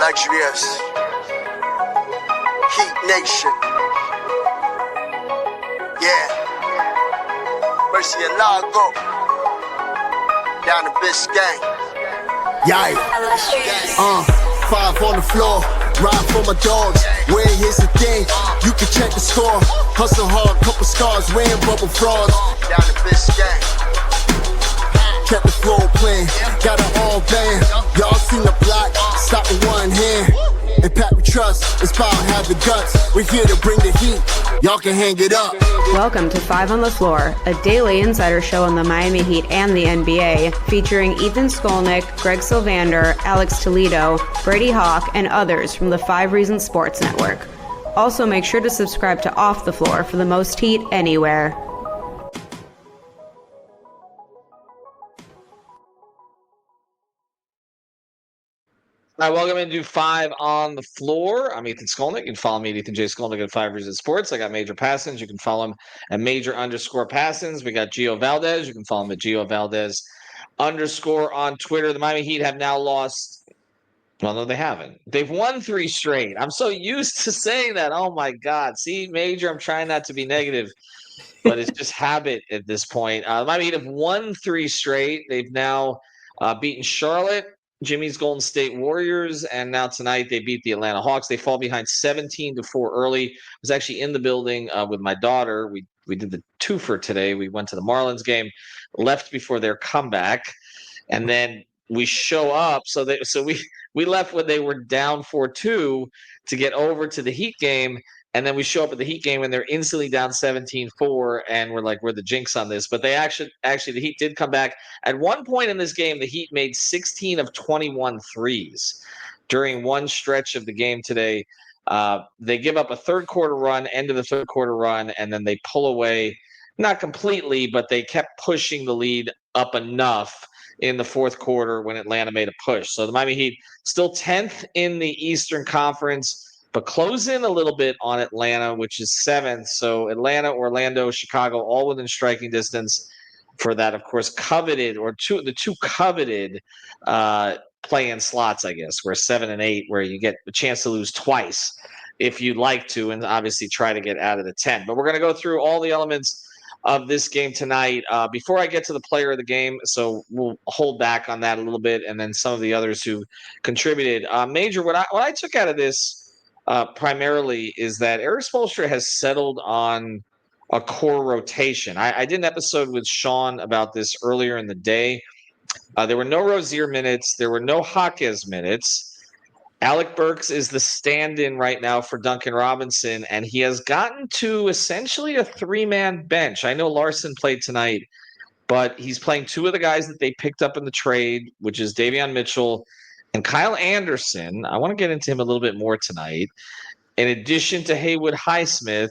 Luxurious Heat Nation. Yeah. Mercy and Lago. Down to Biscayne. Yikes. Five on the floor. Ride for my dogs. Where here's the thing. You can check the score. Hustle hard, couple scars. Wearing bubble frauds. Down to Biscayne. Kept the flow playing, got it all band. Y'all seen the block, stop with one hand. And Pat, we trust, Inspire have the guts. We're here to bring the heat, y'all can hang it up. Welcome to Five on the Floor, a daily insider show on the Miami Heat and the NBA, featuring Ethan Skolnick, Greg Sylvander, Alex Toledo, Brady Hawk, and others from the 5 Reasons Sports Network. Also, make sure to subscribe to Off the Floor for the most heat anywhere. All right, welcome into 5 on the Floor. I'm Ethan Skolnick. You can follow me at Ethan J. Skolnick at 5 Reasons Sports. I got Major Passons. You can follow him at Major_Passons. We got Gio Valdez. You can follow him at Gio Valdez_ on Twitter. The Miami Heat have now lost. Well, no, they haven't. They've won 3 straight. I'm so used to saying that. Oh, my God. See, Major, I'm trying not to be negative, but it's just habit at this point. The Miami Heat have won 3 straight. They've now beaten Charlotte, Jimmy's Golden State Warriors, and now tonight they beat the Atlanta Hawks. They fall behind 17-4 early. I was actually in the building with my daughter. We did the twofer today. We went to the Marlins game, left before their comeback, and then we show up. So we left when they were down 4-2 to get over to the Heat game. And then we show up at the Heat game and they're instantly down 17-4, and we're like, we're the jinx on this. But they actually the Heat did come back. At one point in this game, the Heat made 16 of 21 threes during one stretch of the game today. They give up a third quarter run, end of the third quarter run, and then they pull away, not completely, but they kept pushing the lead up enough in the fourth quarter when Atlanta made a push. So the Miami Heat still 10th in the Eastern Conference, but close in a little bit on Atlanta, which is 7th. So Atlanta, Orlando, Chicago, all within striking distance for that, of course, coveted, or the two coveted play-in slots, I guess, where 7 and 8, where you get a chance to lose twice if you'd like to, and obviously try to get out of the 10. But we're going to go through all the elements of this game tonight. Before I get to the player of the game, so we'll hold back on that a little bit, and then some of the others who contributed. Major, what I took out of this primarily is that Erik Spoelstra has settled on a core rotation. I did an episode with Sean about this earlier in the day. There were no Rozier minutes. There were no Jaquez minutes. Alec Burks is the stand-in right now for Duncan Robinson, and he has gotten to essentially a 3-man bench. I know Larson played tonight, but he's playing 2 of the guys that they picked up in the trade, which is Davion Mitchell and Kyle Anderson. I want to get into him a little bit more tonight, in addition to Haywood Highsmith,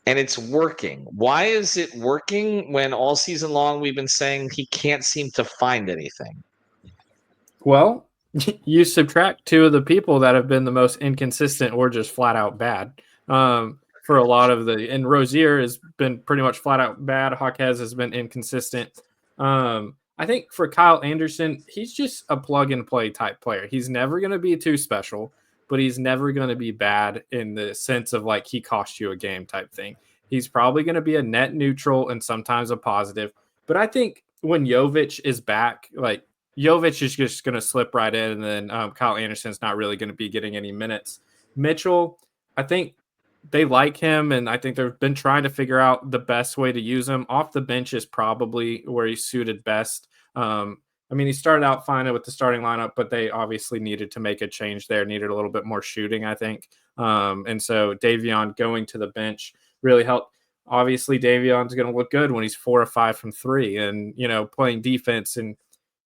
and it's working. Why is it working when all season long we've been saying he can't seem to find anything? Well, you subtract 2 of the people that have been the most inconsistent or just flat out bad. For a lot of the, and Rozier has been pretty much flat out bad. Jaquez has been inconsistent. I think for Kyle Anderson, he's just a plug and play type player. He's never going to be too special, but he's never going to be bad in the sense of like he cost you a game type thing. He's probably going to be a net neutral and sometimes a positive. But I think when Jovic is back, like Jovic is just going to slip right in, and then Kyle Anderson's not really going to be getting any minutes. Mitchell, I think they like him, and I think they've been trying to figure out the best way to use him. Off the bench is probably where he's suited best. I mean, he started out fine with the starting lineup, but they obviously needed to make a change there, needed a little bit more shooting, I think. And so Davion going to the bench really helped. Obviously, Davion's going to look good when he's 4 or 5 from 3 and, playing defense. And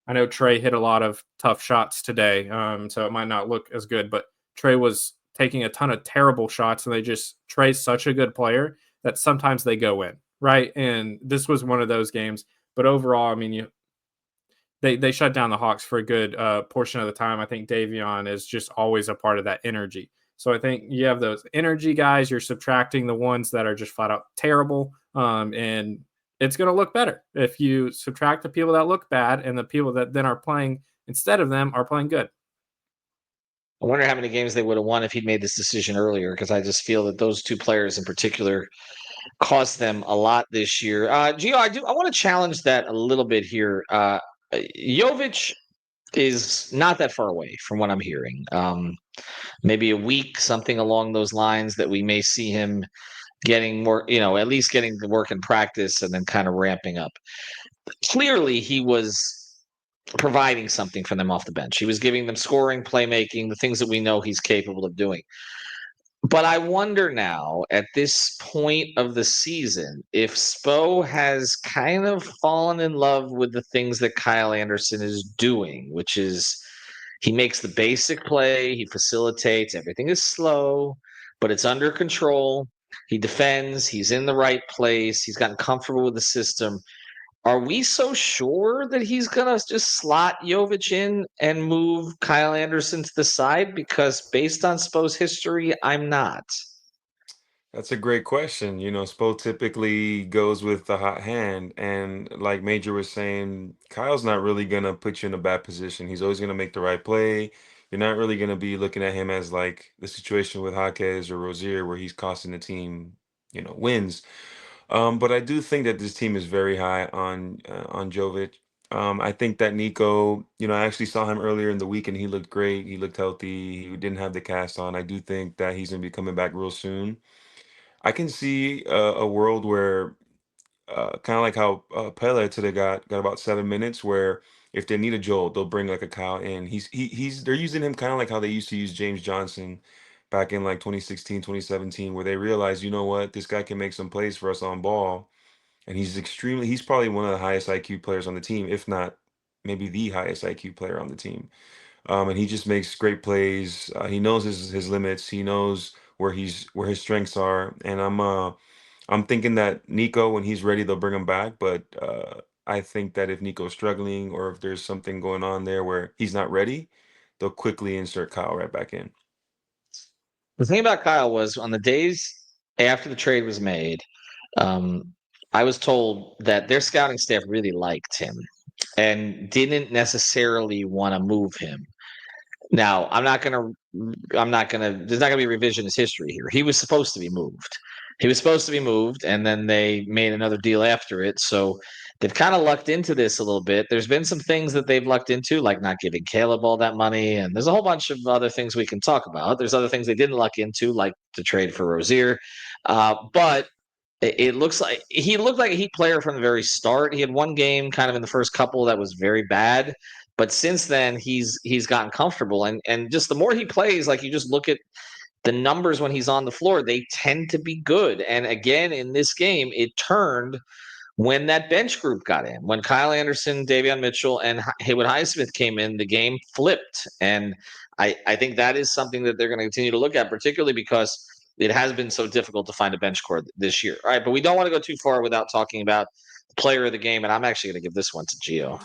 I know Trey hit a lot of tough shots today, so it might not look as good, but Trey was taking a ton of terrible shots, and Trey's such a good player that sometimes they go in, right? And this was one of those games. But overall, I mean, they shut down the Hawks for a good portion of the time. I think Davion is just always a part of that energy. So I think you have those energy guys. You're subtracting the ones that are just flat out terrible, and it's going to look better if you subtract the people that look bad and the people that then are playing instead of them are playing good. I wonder how many games they would have won if he'd made this decision earlier, because I just feel that those two players in particular cost them a lot this year. Gio, I want to challenge that a little bit here. Jovic is not that far away from what I'm hearing. Maybe a week, something along those lines, that we may see him getting more, at least getting to work in practice and then kind of ramping up. Clearly, he was providing something for them off the bench. He was giving them scoring, playmaking, the things that we know he's capable of doing. But I wonder now, at this point of the season, if Spo has kind of fallen in love with the things that Kyle Anderson is doing, which is he makes the basic play, he facilitates, everything is slow, but it's under control. He defends, he's in the right place, he's gotten comfortable with the system. Are we so sure that he's going to just slot Jovic in and move Kyle Anderson to the side? Because based on Spo's history, I'm not. That's a great question. Spo typically goes with the hot hand. And like Major was saying, Kyle's not really going to put you in a bad position. He's always going to make the right play. You're not really going to be looking at him as like the situation with Jaquez or Rozier where he's costing the team, wins. But I do think that this team is very high on Jovic. I think that Nico, I actually saw him earlier in the week and he looked great. He looked healthy. He didn't have the cast on. I do think that he's going to be coming back real soon. I can see a world where, kind of like how Pele today got about 7 minutes, where if they need a jolt, they'll bring like a Kyle in. They're using him kind of like how they used to use James Johnson back in like 2016, 2017, where they realized, you know what, this guy can make some plays for us on ball, and he's probably one of the highest IQ players on the team, if not maybe the highest IQ player on the team. And he just makes great plays. He knows his limits. He knows where his strengths are. And I'm thinking that Nico, when he's ready, they'll bring him back. But I think that if Nico's struggling or if there's something going on there where he's not ready, they'll quickly insert Kyle right back in. The thing about Kyle was on the days after the trade was made, I was told that their scouting staff really liked him and didn't necessarily want to move him. Now, there's not gonna be revisionist history here. He was supposed to be moved. And then they made another deal after it. So they've kind of lucked into this a little bit. There's been some things that they've lucked into, like not giving Caleb all that money, and there's a whole bunch of other things we can talk about. There's other things they didn't luck into, like the trade for Rozier. But it looks like he looked like a Heat player from the very start. He had one game kind of in the first couple that was very bad. But since then, he's gotten comfortable, and just the more he plays, like you just look at the numbers when he's on the floor, they tend to be good. And again, in this game, it turned when that bench group got in. When Kyle Anderson, Davion Mitchell, and Haywood Highsmith came in, the game flipped. And I think that is something that they're going to continue to look at, particularly because it has been so difficult to find a bench core this year. All right, but we don't want to go too far without talking about the player of the game, and I'm actually going to give this one to Gio.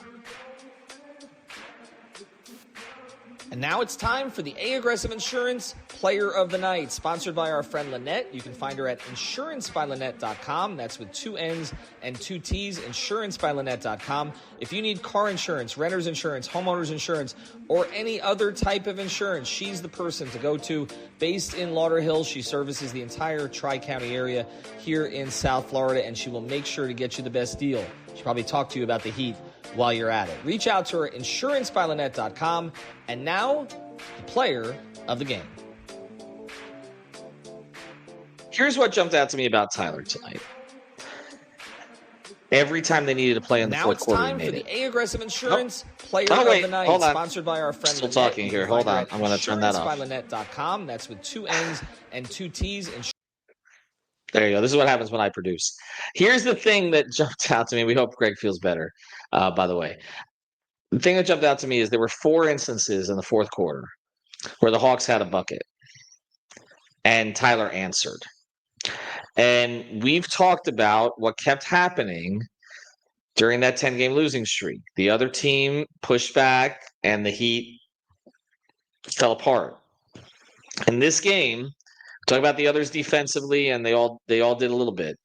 And now it's time for the A Aggressive Insurance Player of the Night, sponsored by our friend Lynette. You can find her at insurancebylynette.com. That's with 2 N's and 2 T's, insurancebylynette.com. If you need car insurance, renter's insurance, homeowner's insurance, or any other type of insurance, she's the person to go to. Based in Lauderhill, she services the entire Tri-County area here in South Florida, and she will make sure to get you the best deal. She'll probably talk to you about the Heat while you're at it. Reach out to her, insurancebylynette.com. And now, the player of the game. Here's what jumped out to me about Tyler tonight. Every time they needed to play in the fourth quarter, now it's time for the A Aggressive Insurance Player of the Night, sponsored by our friend Still talking here. Hold on. I'm going to turn that off. Insurancebylynette.com. That's with 2 N's and 2 T's. There you go. This is what happens when I produce. Here's the thing that jumped out to me. We hope Greg feels better, by the way. The thing that jumped out to me is there were 4 instances in the fourth quarter where the Hawks had a bucket, and Tyler answered. And we've talked about what kept happening during that 10-game losing streak. The other team pushed back, and the Heat fell apart. In this game, talk about the others defensively, and they all did a little bit.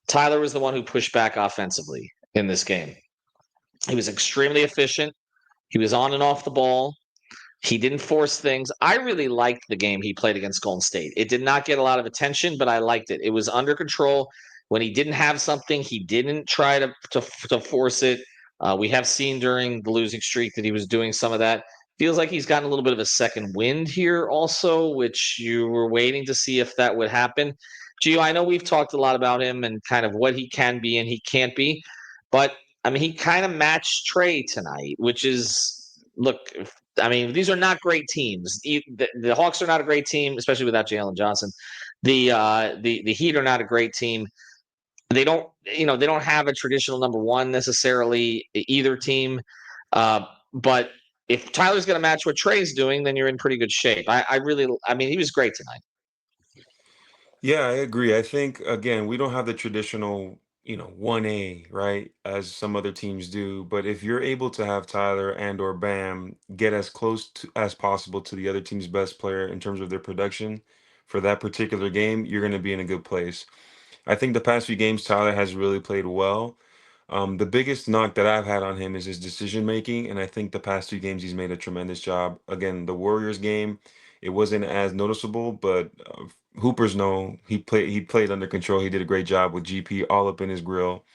Tyler was the one who pushed back offensively in this game. He was extremely efficient. He was on and off the ball. He didn't force things. I really liked the game he played against Golden State. It did not get a lot of attention, but I liked it. It was under control. When he didn't have something, he didn't try to force it. We have seen during the losing streak that he was doing some of that. Feels like he's gotten a little bit of a second wind here also, which you were waiting to see if that would happen. Gio, I know we've talked a lot about him and kind of what he can be and he can't be, but I mean, he kind of matched Trey tonight, which is, look, I mean, these are not great teams. The Hawks are not a great team, especially without Jalen Johnson. The Heat are not a great team. They don't, they don't have a traditional number one necessarily, either team. But if Tyler's going to match what Trey's doing, then you're in pretty good shape. I mean, he was great tonight. Yeah, I agree. I think again, we don't have the traditional, 1A, right, as some other teams do. But if you're able to have Tyler and or Bam get as close as possible to the other team's best player in terms of their production for that particular game, you're going to be in a good place. I think the past few games, Tyler has really played well. The biggest knock that I've had on him is his decision making, and I think the past two games he's made a tremendous job. Again, the Warriors game, it wasn't as noticeable, but Hoopers know he played under control. He did a great job with GP all up in his grill.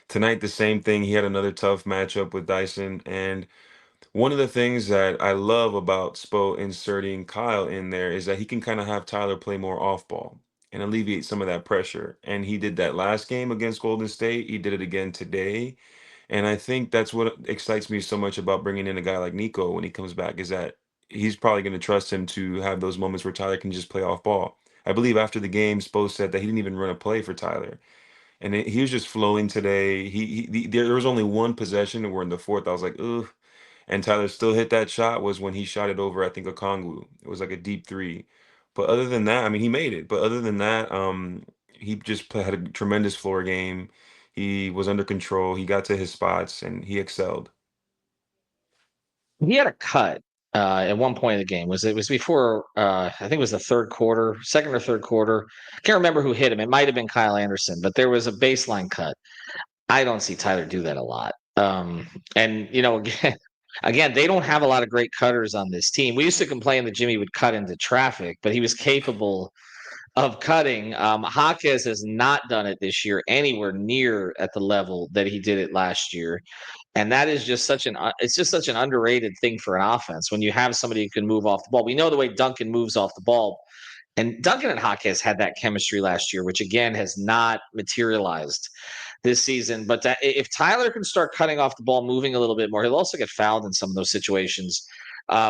Tonight, the same thing. He had another tough matchup with Dyson, and one of the things that I love about Spo inserting Kyle in there is that he can kind of have Tyler play more off ball and alleviate some of that pressure. And he did that last game against Golden State. He did it again today. And I think that's what excites me so much about bringing in a guy like Nico when he comes back, is that he's probably going to trust him to have those moments where Tyler can just play off ball. I believe after the game, Spo said that he didn't even run a play for Tyler. And he was just flowing today. There was only one possession, and we're in the fourth. I was like, ugh. And Tyler still hit that shot was when he shot it over, I think, a Okongwu. It was like a deep three. But other than that, I mean, he made it. But other than that, he just had a tremendous floor game. He was under control. He got to his spots and he excelled. He had a cut at one point in the game. It was before I think it was the third quarter, second or third quarter. I can't remember who hit him. It might have been Kyle Anderson, but there was a baseline cut. I don't see Tyler do that a lot. And again, they don't have a lot of great cutters on this team. We used to complain that Jimmy would cut into traffic, but he was capable of cutting. Jaquez has not done it this year anywhere near at the level that he did it last year. And that is just such an underrated thing for an offense when you have somebody who can move off the ball. We know the way Duncan moves off the ball. And Duncan and Jaquez had that chemistry last year, which again has not materialized this season. But if Tyler can start cutting off the ball, moving a little bit more, he'll also get fouled in some of those situations,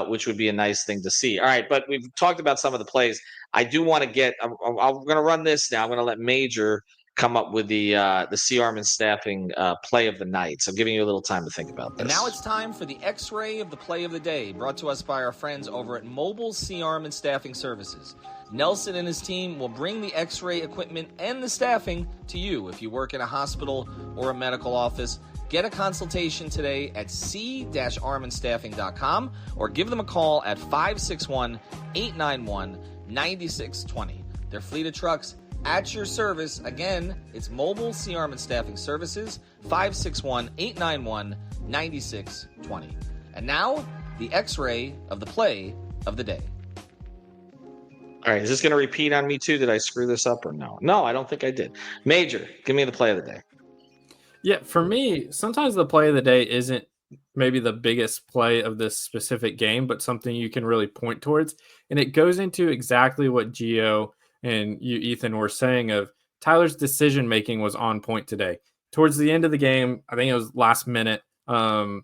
which would be a nice thing to see. All right, but we've talked about some of the plays. I do want to get. I'm going to run this now. I'm going to let Major come up with the C-Arm and Staffing play of the night. So I'm giving you a little time to think about this. And now it's time for the X-Ray of the Play of the Day, brought to us by our friends over at Mobile C-Arm and Staffing Services. Nelson and his team will bring the X-ray equipment and the staffing to you if you work in a hospital or a medical office. Get a consultation today at c-armandstaffing.com or give them a call at 561-891-9620. Their fleet of trucks at your service. Again, it's Mobile C-Arm and Staffing Services, 561-891-9620. And now, the X-Ray of the Play of the Day. All right, is this going to repeat on me too? Did I screw this up or no? No, I don't think I did. Major, give me the play of the day. Yeah, for me, sometimes the play of the day isn't maybe the biggest play of this specific game, but something you can really point towards. And it goes into exactly what Gio and you, Ethan, were saying of Tyler's decision-making was on point today. Towards the end of the game, I think it was last minute, there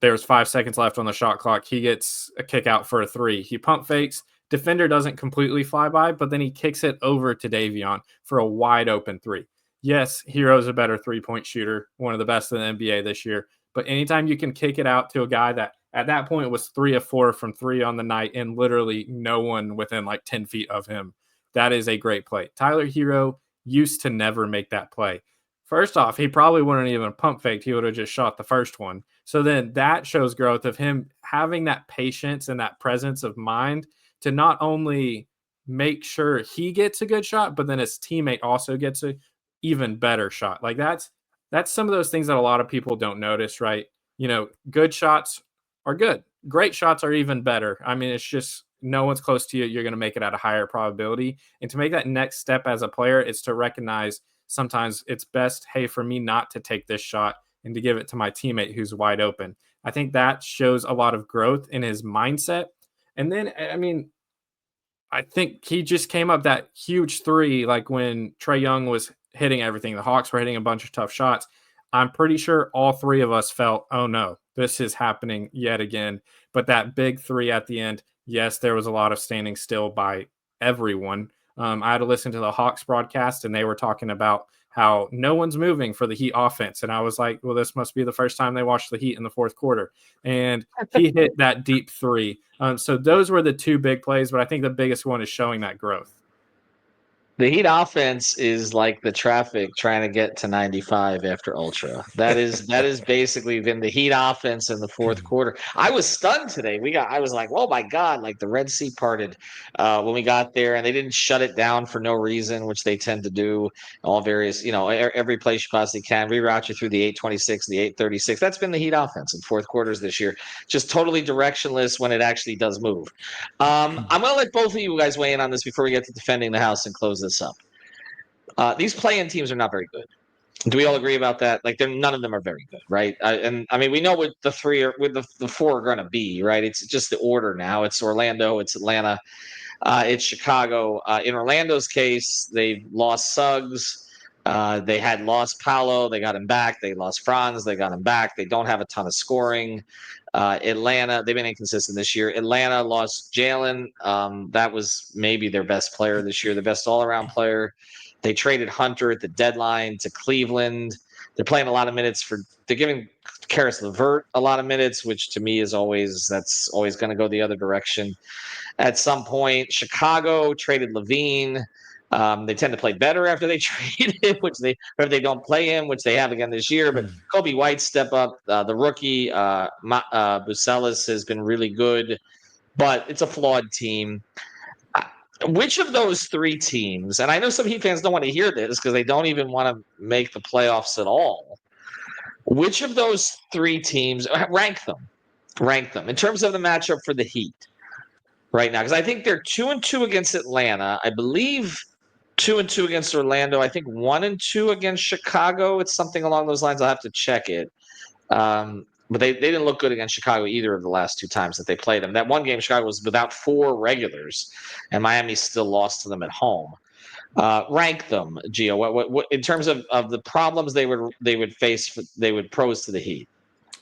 was 5 seconds left on the shot clock. He gets a kick out for a three. He pump fakes. Defender doesn't completely fly by, but then he kicks it over to Davion for a wide open three. Yes, Herro's a better three-point shooter, one of the best in the NBA this year. But anytime you can kick it out to a guy that at that point was 3 of 4 from 3 on the night and literally no one within like 10 feet of him, that is a great play. Tyler Herro used to never make that play. First off, he probably wouldn't even pump faked. He would have just shot the first one. So then that shows growth of him having that patience and that presence of mind to not only make sure he gets a good shot, but then his teammate also gets a even better shot. Like that's some of those things that a lot of people don't notice, right? Good shots are good. great shots are even better. I mean, it's just no one's close to you. You're going to make it at a higher probability. And to make that next step as a player, it's to recognize sometimes it's best, hey, for me not to take this shot and to give it to my teammate who's wide open. I think that shows a lot of growth in his mindset. And then, I mean, I think he just came up that huge three, like when Trae Young was hitting everything. The Hawks were hitting a bunch of tough shots. I'm pretty sure all three of us felt, oh no, this is happening yet again. But that big three at the end, yes, there was a lot of standing still by everyone. I had to listen to the Hawks broadcast, and they were talking about how no one's moving for the Heat offense. And I was like, well, this must be the first time they watched the Heat in the fourth quarter. And he hit that deep three. So those were the two big plays, but I think the biggest one is showing that growth. The Heat offense is like the traffic trying to get to 95 after Ultra. That is basically been the Heat offense in the fourth quarter. I was stunned today. I was like, oh my God, like the Red Sea parted when we got there, and they didn't shut it down for no reason, which they tend to do. All various, every place you possibly can, reroute you through the 826, the 836. That's been the Heat offense in fourth quarters this year. Just totally directionless when it actually does move. I'm going to let both of you guys weigh in on this before we get to defending the house and close this up. These play-in teams are not very good. Do we all agree about that? Like, none of them are very good, right? And I mean, we know what the four are going to be, right? It's just the order now. It's Orlando, it's Atlanta, it's Chicago. In Orlando's case, they lost Suggs. They had lost Paolo. They got him back. They lost Franz. They got him back. They don't have a ton of scoring. Atlanta, they've been inconsistent this year. Atlanta lost Jalen. That was maybe their best player this year, the best all-around player. They traded Hunter at the deadline to Cleveland. They're playing a lot of minutes they're giving Karis LeVert a lot of minutes, which to me is that's always going to go the other direction. At some point, Chicago traded Levine. They tend to play better after they trade him, or if they don't play him, which they have again this year. But Kobe White step up. The rookie Bucelis has been really good, but it's a flawed team. Which of those three teams, and I know some Heat fans don't want to hear this because they don't even want to make the playoffs at all. Which of those three teams, rank them in terms of the matchup for the Heat right now? Because I think they're 2-2 against Atlanta. I believe 2-2 against Orlando. I think 1-2 against Chicago. It's something along those lines. I'll have to check it. But they didn't look good against Chicago either of the last two times that they played them. That one game, Chicago was without four regulars, and Miami still lost to them at home. Rank them, Gio. What in terms of the problems they would face, they would pose to the Heat?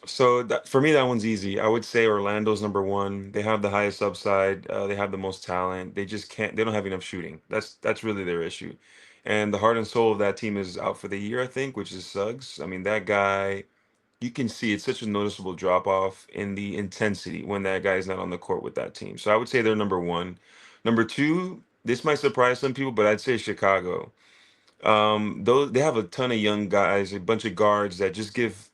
So for me, that one's easy. I would say Orlando's number one. They have the highest upside. They have the most talent. They just can't. They don't have enough shooting. That's really their issue. And the heart and soul of that team is out for the year, I think, which is Suggs. I mean, that guy, you can see it's such a noticeable drop off in the intensity when that guy is not on the court with that team. So I would say they're number one. Number two, this might surprise some people, but I'd say Chicago. Those they have a ton of young guys, a bunch of guards that just give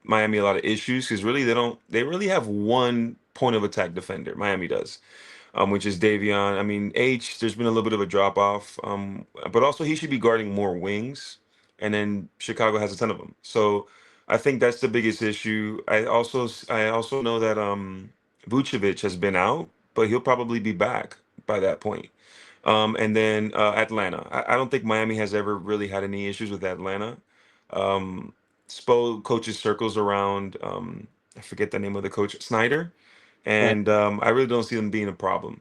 Miami a lot of issues because really they really have one point of attack defender. Miami does, which is Davion. I mean, there's been a little bit of a drop off, but also he should be guarding more wings, and then Chicago has a ton of them. So I think that's the biggest issue. I also know that Vucevic has been out, but he'll probably be back by that point. And then Atlanta. I don't think Miami has ever really had any issues with Atlanta. Um, Spo coaches circles around, I forget the name of the coach, Snyder. And I really don't see them being a problem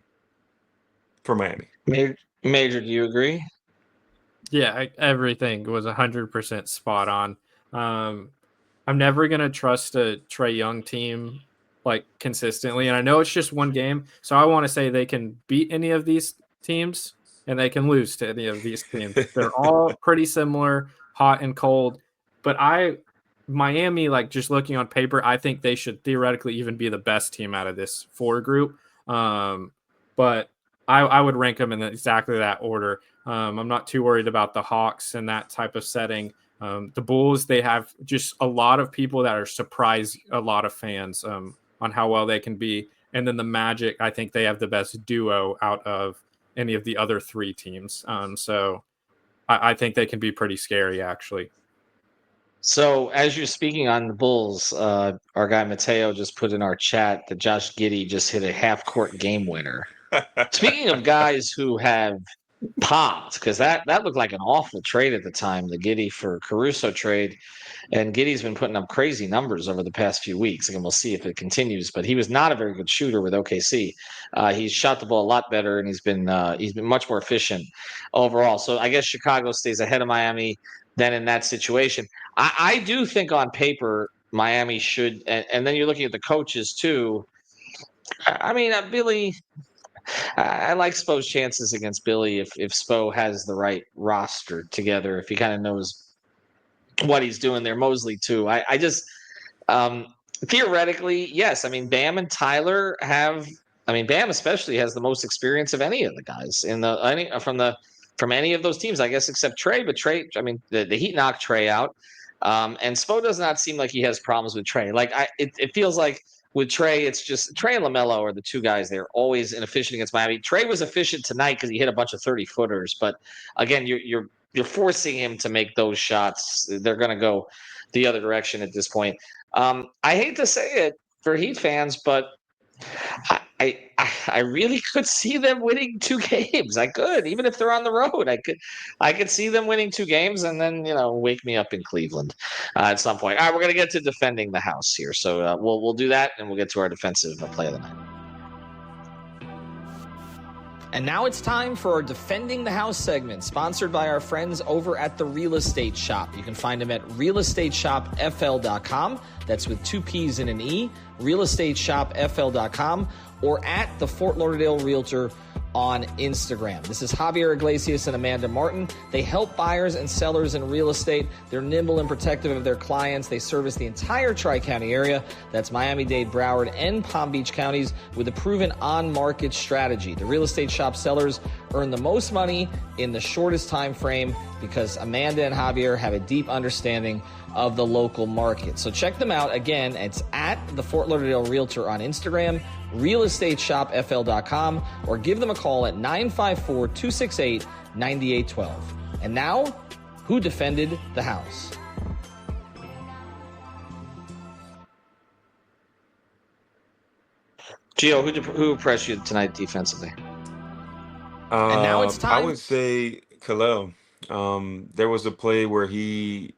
for Miami. Major, do you agree? Yeah, everything was 100% spot on. I'm never going to trust a Trae Young team like consistently. And I know it's just one game. So I want to say they can beat any of these teams and they can lose to any of these teams. They're all pretty similar, hot and cold. But Miami, like just looking on paper, I think they should theoretically even be the best team out of this four group. But I would rank them in exactly that order. I'm not too worried about the Hawks and that type of setting. The Bulls, they have just a lot of people that are surprised a lot of fans on how well they can be. And then the Magic, I think they have the best duo out of any of the other three teams. So I think they can be pretty scary, actually. So as you're speaking on the Bulls, our guy Mateo just put in our chat that Josh Giddey just hit a half-court game winner. Speaking of guys who have popped, because that looked like an awful trade at the time, the Giddey for Caruso trade. And Giddey's been putting up crazy numbers over the past few weeks. Again, we'll see if it continues. But he was not a very good shooter with OKC. He's shot the ball a lot better, and he's been much more efficient overall. So I guess Chicago stays ahead of Miami then in that situation. I do think on paper Miami should, and then you're looking at the coaches too. I mean, Billy. I like Spo's chances against Billy if Spo has the right roster together. If he kind of knows what he's doing there. Mosley too. I just theoretically, yes. I mean, Bam and Tyler have. I mean, Bam especially has the most experience of any of the guys in from any of those teams, I guess, except Trey. But Trey, I mean, the Heat knocked Trey out, and Spo does not seem like he has problems with Trey. Like it feels like with Trey, it's just Trey and LaMelo are the two guys. They're always inefficient against Miami. Trey was efficient tonight because he hit a bunch of 30-footers, but again, you're forcing him to make those shots. They're going to go the other direction at this point. I hate to say it for Heat fans, but I really could see them winning 2 games. I could, even if they're on the road. I could see them winning 2 games and then wake me up in Cleveland at some point. All right, we're going to get to defending the house here, so we'll do that and we'll get to our defensive play of the night. And now it's time for our Defending the House segment, sponsored by our friends over at The Real Estate Shop. You can find them at realestateshopfl.com. That's with 2 P's and an E, realestateshopfl.com, or at the Fort Lauderdale Realtor on Instagram. This is Javier Iglesias and Amanda Martin. They help buyers and sellers in real estate. They're nimble and protective of their clients. They service the entire Tri-County area. That's Miami-Dade, Broward, and Palm Beach counties with a proven on-market strategy. The Real Estate Shop sellers earn the most money in the shortest time frame because Amanda and Javier have a deep understanding of the local market. So check them out. Again, it's at the Fort Lauderdale Realtor on Instagram, realestateshopfl.com, or give them a call at 954-268-9812. And now, who defended the house? Gio, who impressed you tonight defensively? And now it's time. I would say Khalil. There was a play where he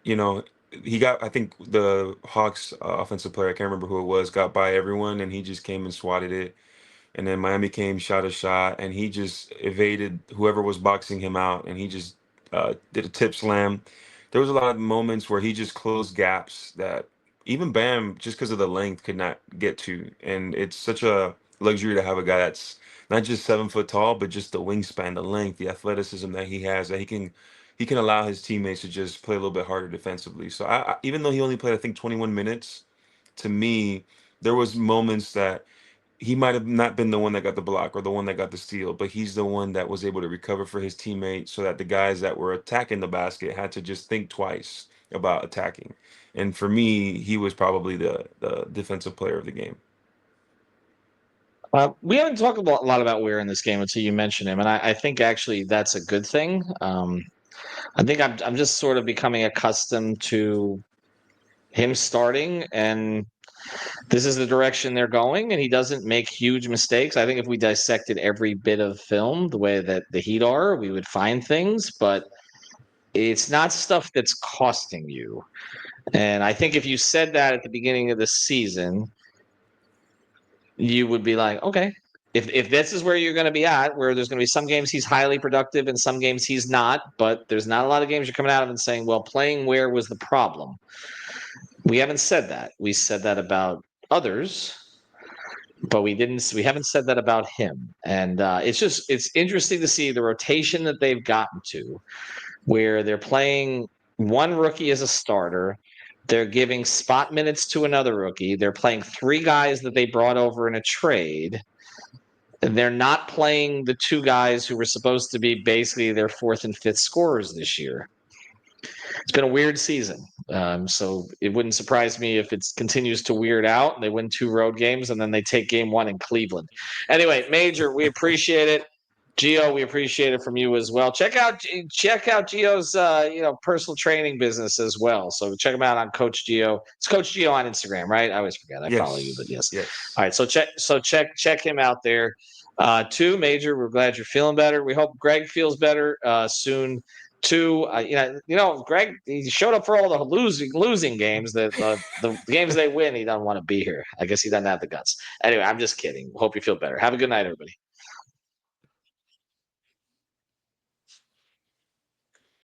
got, I think the Hawks offensive player, I can't remember who it was, got by everyone and he just came and swatted it. And then Miami came, shot a shot, and he just evaded whoever was boxing him out, and he just did a tip slam. There was a lot of moments where he just closed gaps that even Bam, just because of the length, could not get to. And it's such a luxury to have a guy that's not just 7 foot tall, but just the wingspan, the length, the athleticism that he has, that he can allow his teammates to just play a little bit harder defensively. So I even though he only played, I think, 21 minutes, to me, there was moments that he might have not been the one that got the block or the one that got the steal, but he's the one that was able to recover for his teammate so that the guys that were attacking the basket had to just think twice about attacking. And for me, he was probably the defensive player of the game. We haven't talked a lot about Weir in this game until you mentioned him, and I think actually that's a good thing. I think I'm just sort of becoming accustomed to him starting, and this is the direction they're going, and he doesn't make huge mistakes. I think if we dissected every bit of film the way that the Heat are, we would find things, but it's not stuff that's costing you. And I think if you said that at the beginning of the season, you would be like, okay, if this is where you're going to be at, where there's going to be some games he's highly productive and some games he's not, but there's not a lot of games you're coming out of and saying, well, playing where was the problem? We haven't said that. We said that about others, but we haven't said that about him. And it's interesting to see the rotation that they've gotten to, where they're playing one rookie as a starter. They're giving spot minutes to another rookie. They're playing 3 guys that they brought over in a trade. They're not playing the 2 guys who were supposed to be basically their 4th and 5th scorers this year. It's been a weird season. So it wouldn't surprise me if it continues to weird out and they win 2 road games and then they take game 1 in Cleveland. Anyway, Major, we appreciate it. Gio, we appreciate it from you as well. Check out Gio's personal training business as well. So check him out on Coach Gio. It's Coach Gio on Instagram, right? I always forget. I follow you, but yes. All right. So check him out there. Two, Major, we're glad you're feeling better. We hope Greg feels better soon. Two, Greg, he showed up for all the losing games. The games they win, he doesn't want to be here. I guess he doesn't have the guts. Anyway, I'm just kidding. Hope you feel better. Have a good night, everybody.